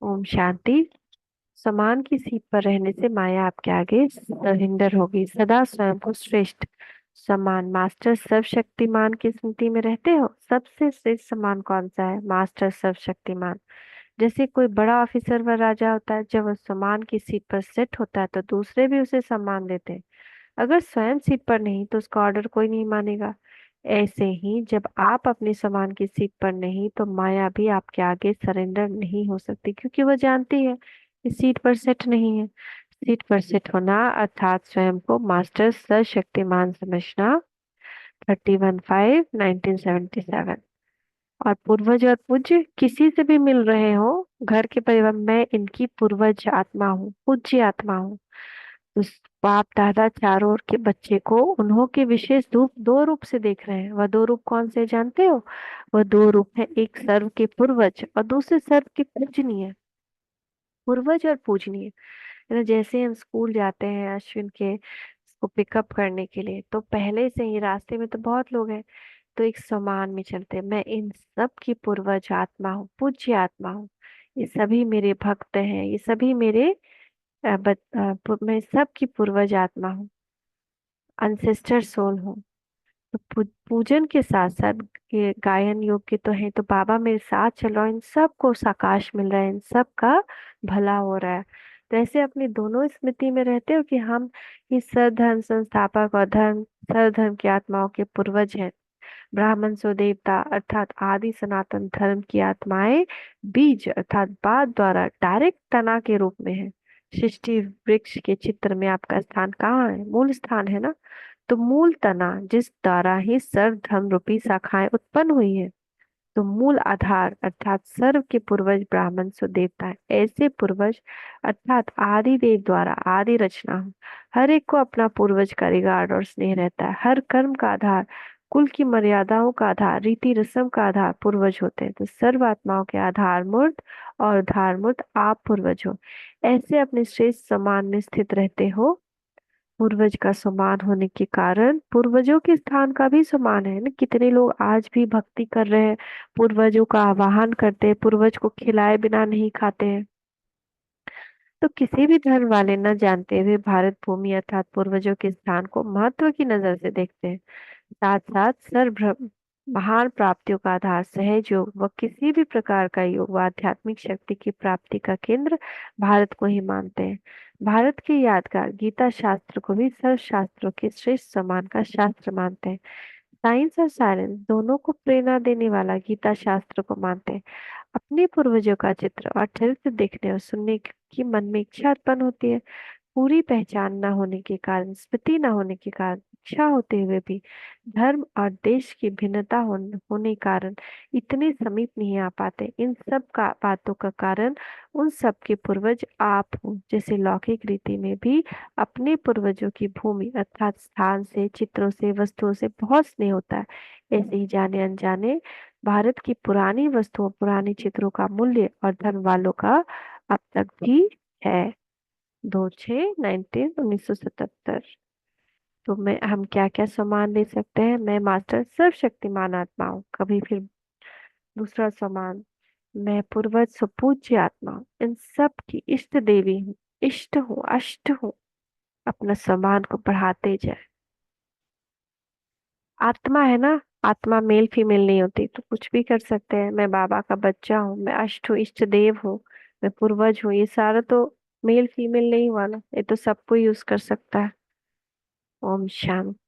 ओम शांति। समान की सीट पर रहने से माया आपके आगे सरेंडर होगी। सदा स्वयं को श्रेष्ठ समान मास्टर सर्वशक्तिमान की स्मृति में रहते हो। सबसे श्रेष्ठ समान कौन सा है? मास्टर सर्वशक्तिमान। जैसे कोई बड़ा ऑफिसर व राजा होता है, जब वह सम्मान की सीट पर सेट होता है तो दूसरे भी उसे सम्मान देते हैं। अगर स्वयं सीट पर नहीं तो उसका ऑर्डर कोई नहीं मानेगा। ऐसे ही जब आप अपनी सम्मान की सीट पर नहीं तो माया भी आपके आगे सरेंडर नहीं हो सकती, क्योंकि वह जानती है कि सीट पर सेट नहीं है। सीट पर सेट होना अर्थात स्वयं को मास्टर सशक्तिमान समझना। 31/5/1977। और पूर्वज और पूज्य किसी से भी मिल रहे हो, घर के परिवार, मैं इनकी पूर्वज आत्मा हूँ, पूज्य आत्मा हूँ। उस बाप दादा चारों ओर के बच्चे को उन्हों के विशेष रूप दो रूप से देख रहे हैं। वह दो रूप कौन से जानते हो? वह दो रूप है, एक सर्व के पूर्वज और दूसरे सर्व के पूजनीय। पूर्वज और पूजनीय है ना। जैसे हम स्कूल जाते हैं अश्विन के उसको पिकअप करने के लिए, तो पहले से ही रास्ते में तो बहुत लोग हैं, तो एक समान में चलते हैं। मैं इन सब की पूर्वज आत्मा हूँ, पूज्य आत्मा हूँ। ये सभी मेरे भक्त हैं, ये सभी मेरे मैं सबकी पूर्वज आत्मा हूँ, अनसेस्टर सोल हूँ। तो पूजन के साथ साथ ये गायन योग्य तो है, तो बाबा मेरे साथ चलो, इन सबको साकाश मिल रहा है, इन सब का भला हो रहा है। तो ऐसे अपनी दोनों स्मृति में रहते हो कि हम इस सर्वधर्म संस्थापक और धर्म सर्वधर्म की आत्माओं के पूर्वज हैं। ब्राह्मण सो देवता अर्थात आदि सनातन धर्म की आत्माएं बीज अर्थात बाद द्वारा डायरेक्ट तना के रूप में है। सृष्टि वृक्ष के चित्र में आपका स्थान कहाँ है? मूल स्थान है ना। तो मूल तना जिस द्वारा ही सर्व धर्म रूपी शाखाएं उत्पन्न हुई है, तो मूल आधार अर्थात सर्व के पूर्वज ब्राह्मण सो देवता है। ऐसे पूर्वज अर्थात आदि देव द्वारा आदि रचना हो। हर एक को अपना पूर्वज का रिगार्ड और स्नेह रहता है। हर कर्म का आधार, कुल की मर्यादाओं का आधार, रीति रस्म का आधार पूर्वज होते हैं। तो सर्व आत्माओं के आधार मूर्त और उद्धार मूर्त आप पूर्वज हो। ऐसे अपने श्रेष्ठ समान में स्थित रहते हो। पूर्वज का समान होने के कारण पूर्वजों के स्थान का भी समान है ना। कितने लोग आज भी भक्ति कर रहे हैं, पूर्वजों का आवाहन करते हैं, पूर्वज को खिलाए बिना नहीं खाते हैं। तो किसी भी धर्म वाले न जानते हुए भारत भूमि अर्थात पूर्वजों के स्थान को महत्व की नजर से देखते हैं। साथ साथ सर्व महान प्राप्तियों का आधार सहज योग व किसी भी प्रकार का योग व आध्यात्मिक शक्ति की प्राप्ति का केंद्र भारत को ही मानते हैं। भारत के यादगार गीता शास्त्र को भी सर्व शास्त्रों के श्रेष्ठ समान का शास्त्र मानते हैं। साइंस और साइलेंस दोनों को प्रेरणा देने वाला गीता शास्त्र को मानते हैं। अपने पूर्वजों का चित्र और चरित्र देखने और सुनने की मन में इच्छा उत्पन्न होती है। पूरी पहचान न होने के कारण, स्मृति न होने के कारण, इच्छा होते हुए भी धर्म और देश की भिन्नता होने कारण इतने समीप नहीं आ पाते। इन सब का बातों का कारण उन सब के पूर्वज आप हो। जैसे लौकिक रीति में भी अपने पूर्वजों की भूमि अर्थात स्थान से, चित्रों से, वस्तुओं से बहुत स्नेह होता है। ऐसे ही जाने अनजाने भारत की पुरानी वस्तुओं, पुरानी चित्रों का मूल्य और धर्म वालों का अब तक भी है। 2/6/1977। तो मैं हम क्या क्या सम्मान ले सकते हैं? मैं मास्टर सर्वशक्तिमान आत्मा हूँ। कभी फिर दूसरा सम्मान, मैं पूर्वज सुपूज्य आत्मा हूँ, इन सब की इष्ट देवी हूँ, इष्ट हूँ, अष्ट हूँ। अपना सम्मान को बढ़ाते जाए। आत्मा है ना, आत्मा मेल फीमेल नहीं होती, तो कुछ भी कर सकते हैं। मैं बाबा का बच्चा हूँ, मैं अष्ट हूँ, इष्ट देव हूँ, मैं पूर्वज हूँ, ये सारा तो मेल फीमेल नहीं हुआ ना, ये तो सबको यूज कर सकता है। ओम शांति।